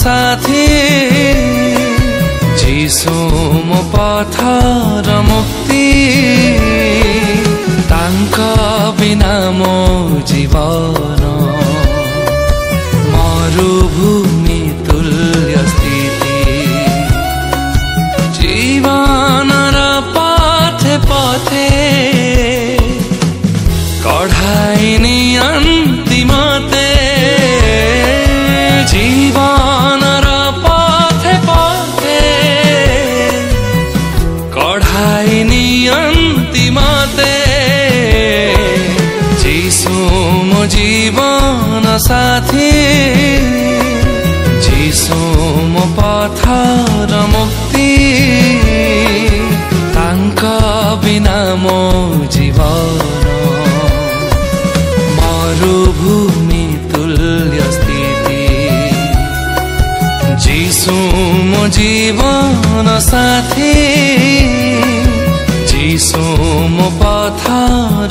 साथी जीसु मो पथ र मुक्ति तांक बिना मो जीवन मरुभूमि तुल्य स्थिति जीवन र पथे पथे कढाइनी अन्तिमते जीवन र पथे पथे कढाइनी अन्तिमते जीसु मो जीवन साथी जीसु मो पथ र मुक्ति तांक बिना मो जीवन मरुभूमि तुल्य स्थिति जीसु मो जीवन साथी जीसु मो पथ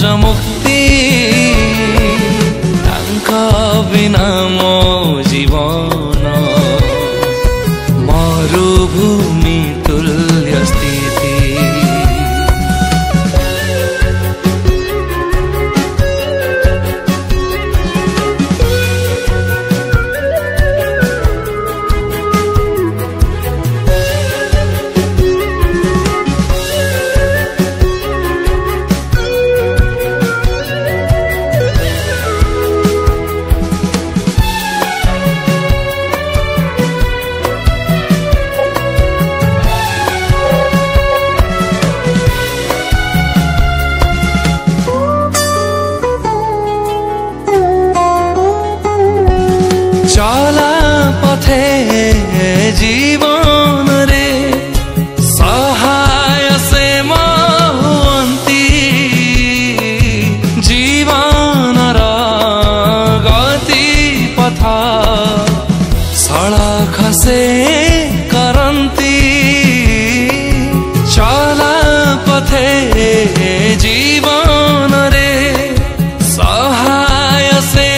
र मुक्ति तांक बिना मो जीवन मरुभूमि तुल्य स्थिति चला पथे जीवन रे सहाय से महन्ती जीवन र गति पथ सडक से करन्ती चला पथे जीवन रे सहाय से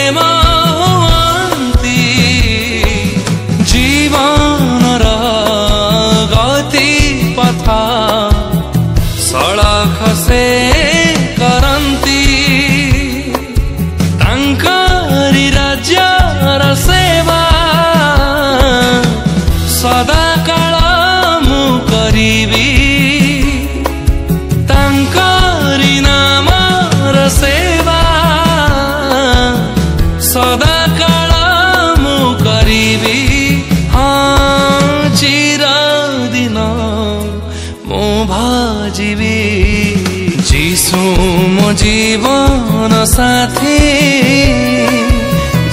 सड़क से करन्ती तांकरी राज्य र सेवा सदा काल मु करिबी तांकरी नाम र सेवा सदा काल मु करिबी चिरदिन मो भाजिबी जीसु मो जीवन साथी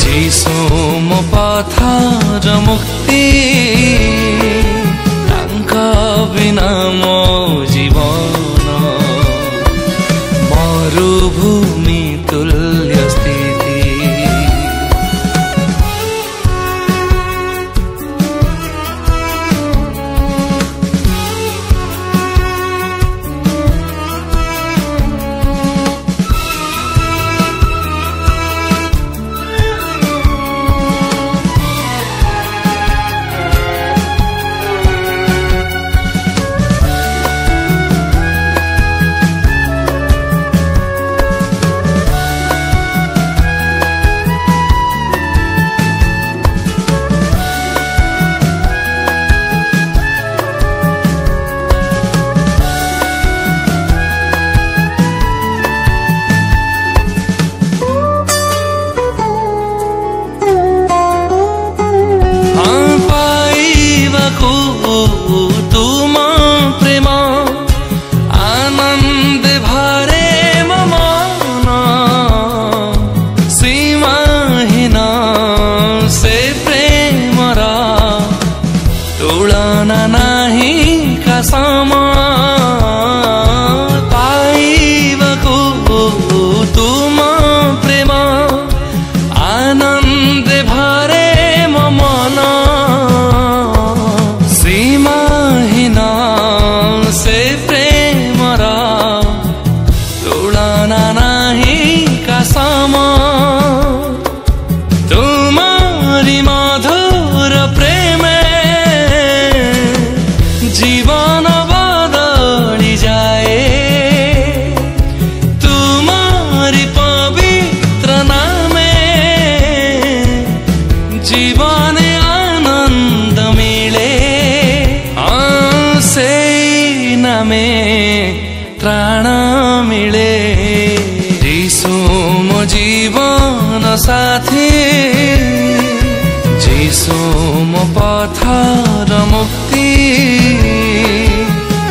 जीसु मो पथ र मुक्ति तांक बिना मो जीवन मरुभूमि तुल्य स्थिति तुम प्रेम आनंद भरे मन सीमाहीन से प्रेम र तुलना नाही कसम पाइबको तुम प्रेम आनंद भरे मन सीमाहीन से प्रेम र तुलना नाही कसम तुम्हारी मधुर प्रेम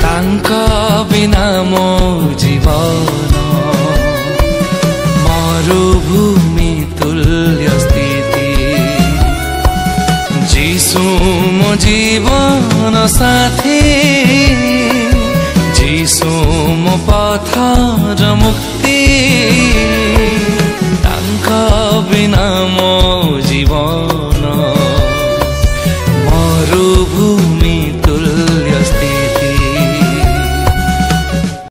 तांका बिना मो जीवन मरुभूमि तुल्य स्थिति जीशु मो जीवन साथी जीशु मो पथ र मुक्ति तांका बिना मो जीवन